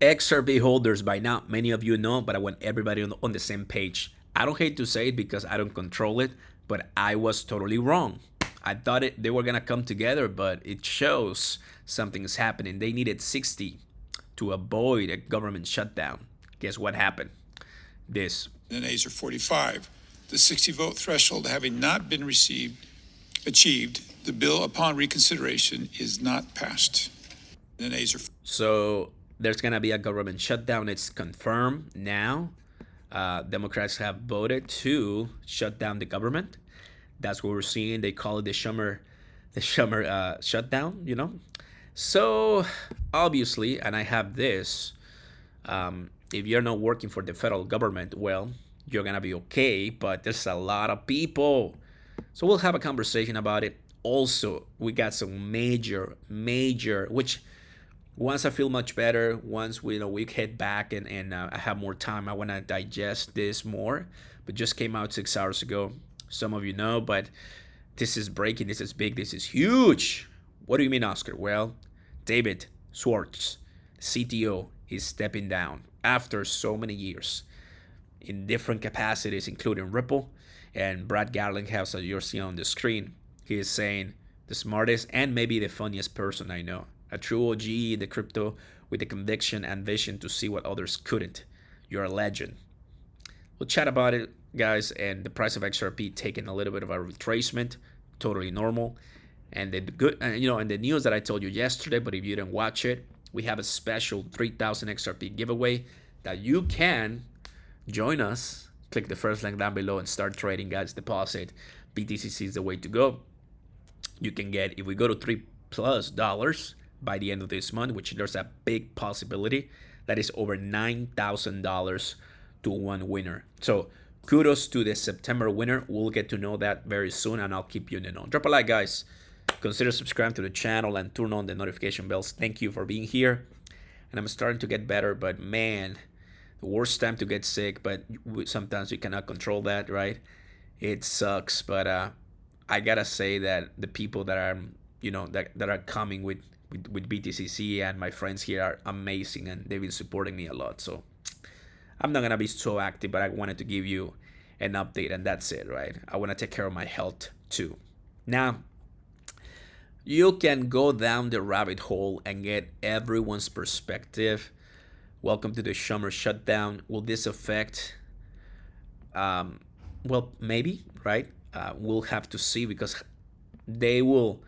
XRP holders, by now, many of you know, but I want everybody on the same page. I don't hate to say it because I don't control it, but I was totally wrong. I thought they were going to come together, but it shows something is happening. They needed 60 to avoid a government shutdown. Guess what happened? This. And A's are 45. The 60 vote threshold having not been achieved, the bill upon reconsideration is not passed. And A's are. So there's going to be a government shutdown. It's confirmed now. Democrats have voted to shut down the government. That's what we're seeing. They call it the summer shutdown, you know. So obviously, and I have this, if you're not working for the federal government, well, you're gonna be okay, but there's a lot of people. So we'll have a conversation about it. Also, we got some major, which once I feel much better, once we head back and I have more time, I want to digest this more. But just came out 6 hours ago. Some of you know, but this is breaking. This is big. This is huge. What do you mean, Oscar? Well, David Schwartz, CTO, is stepping down after so many years in different capacities, including Ripple. And Brad Garlinghouse, as you're seeing on the screen, he is saying the smartest and maybe the funniest person I know. A true OG in the crypto with the conviction and vision to see what others couldn't. You're a legend. We'll chat about it, guys, and the price of XRP taking a little bit of a retracement, totally normal. And the good, and the news that I told you yesterday, but if you didn't watch it, we have a special 3,000 XRP giveaway that you can join us. Click the first link down below and start trading, guys. Deposit. BTCC is the way to go. You can get, if we go to $3+ by the end of this month, which there's a big possibility, that is over $9,000 to one winner. So kudos to the September winner. We'll get to know that very soon, and I'll keep you in the know. Drop a like, guys. Consider subscribing to the channel and turn on the notification bells. Thank you for being here. And I'm starting to get better, but man, the worst time to get sick, but sometimes you cannot control that, right? It sucks, but I gotta say that the people that are, that are coming with BTCC and my friends here are amazing, and they've been supporting me a lot. So I'm not gonna be so active, but I wanted to give you an update, and that's it, right? I want to take care of my health too. Now, you can go down the rabbit hole and get everyone's perspective. Welcome to the summer shutdown. Will this affect? Well, maybe, right? We'll have to see, because they will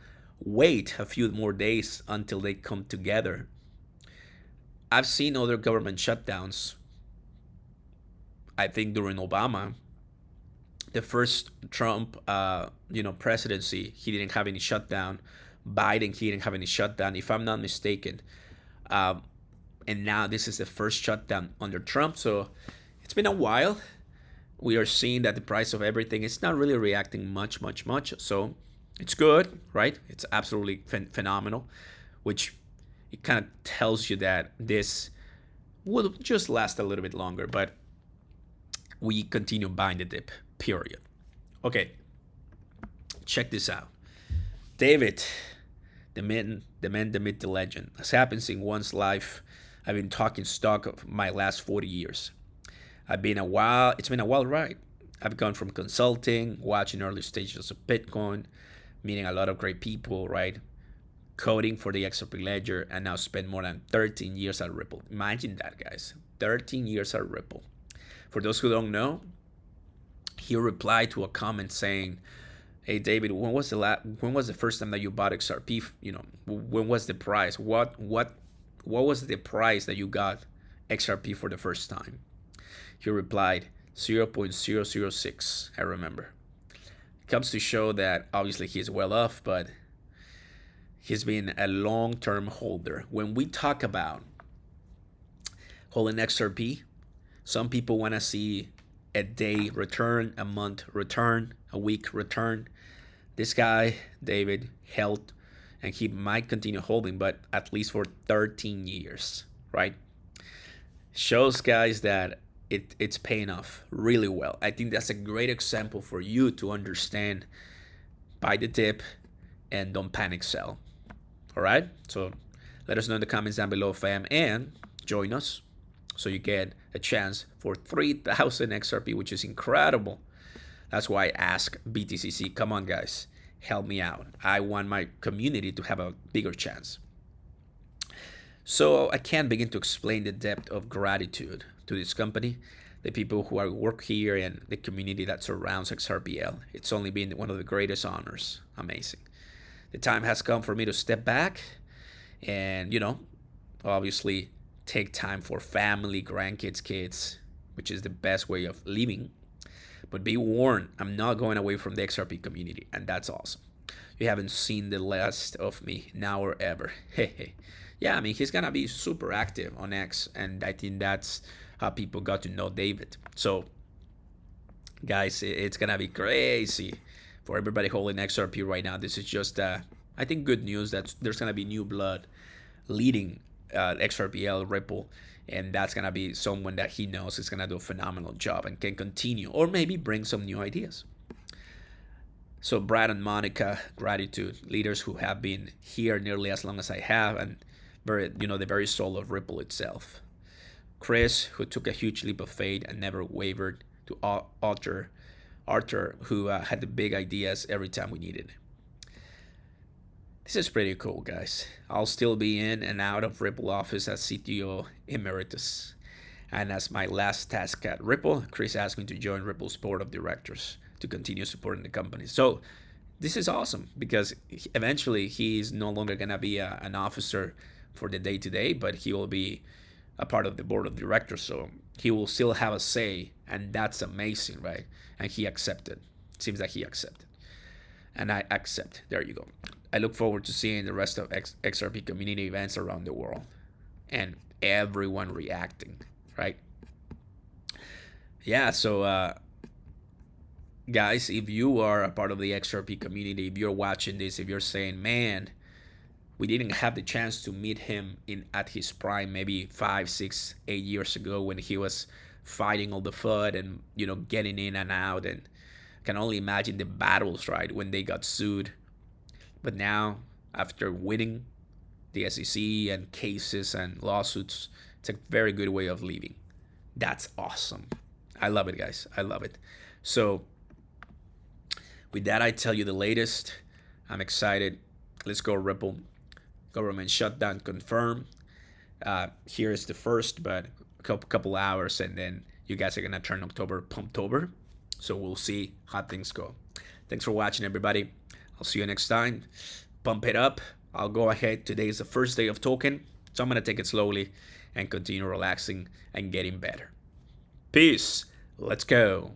wait a few more days until they come together. I've seen other government shutdowns. I think during Obama, the first Trump, presidency, he didn't have any shutdown. Biden, he didn't have any shutdown, if I'm not mistaken. And now this is the first shutdown under Trump. So it's been a while. We are seeing that the price of everything is not really reacting much. So it's good, right? It's absolutely phenomenal, which it kind of tells you that this will just last a little bit longer, but we continue buying the dip, period. Okay, check this out. David, the myth, the legend. This happens in one's life. I've been talking stock of my last 40 years. It's been a wild ride. I've gone from consulting, watching early stages of Bitcoin, meeting a lot of great people, right? Coding for the XRP ledger, and now spend more than 13 years at Ripple. Imagine that, guys. 13 years at Ripple. For those who don't know, he replied to a comment saying, "Hey David, when was the first time that you bought XRP? When was the price? What was the price that you got XRP for the first time?" He replied 0.006. I remember. It comes to show that obviously he's well off, but he's been a long-term holder. When we talk about holding XRP, some people want to see a day return, a month return, a week return. This guy, David, held, and he might continue holding, but at least for 13 years, right? Shows, guys, that it's paying off really well. I think that's a great example for you to understand. Buy the dip and don't panic sell. All right? So let us know in the comments down below, fam. And join us. So you get a chance for 3,000 XRP, which is incredible. That's why I ask BTCC, come on guys, help me out. I want my community to have a bigger chance. So I can't begin to explain the depth of gratitude to this company, the people who are work here, and the community that surrounds XRPL. It's only been one of the greatest honors. Amazing. The time has come for me to step back and, obviously take time for family, grandkids, kids, which is the best way of living. But be warned, I'm not going away from the XRP community, and that's awesome. You haven't seen the last of me now or ever. Hey. Yeah, I mean, he's gonna be super active on X, and I think that's how people got to know David. So, guys, it's gonna be crazy for everybody holding XRP right now. This is just, I think, good news that there's gonna be new blood leading XRPL Ripple, and that's gonna be someone that he knows is gonna do a phenomenal job and can continue, or maybe bring some new ideas. So Brad and Monica, gratitude, leaders who have been here nearly as long as I have, and the very soul of Ripple itself. Chris, who took a huge leap of faith and never wavered, to Arthur, who had the big ideas every time we needed it. This is pretty cool, guys. I'll still be in and out of Ripple office as CTO Emeritus. And as my last task at Ripple, Chris asked me to join Ripple's board of directors to continue supporting the company. So this is awesome because eventually he's no longer going to be an officer for the day-to-day, but he will be a part of the board of directors. So he will still have a say, and that's amazing, right? And he accepted. It seems like he accepted. And I accept. There you go. I look forward to seeing the rest of XRP community events around the world and everyone reacting, right? Yeah, so guys, if you are a part of the XRP community, if you're watching this, if you're saying, man, we didn't have the chance to meet him at his prime maybe 5, 6, 8 years ago when he was fighting all the FUD and getting in and out, and I can only imagine the battles, right, when they got sued. But now, after winning the SEC and cases and lawsuits, it's a very good way of living. That's awesome. I love it, guys. I love it. So with that, I tell you the latest. I'm excited. Let's go Ripple. Government shutdown confirmed. Here is the first, but a couple hours, and then you guys are gonna turn October pumptober. So we'll see how things go. Thanks for watching, everybody. I'll see you next time. Pump it up. I'll go ahead. Today is the first day of token, so I'm gonna take it slowly and continue relaxing and getting better. Peace. Let's go.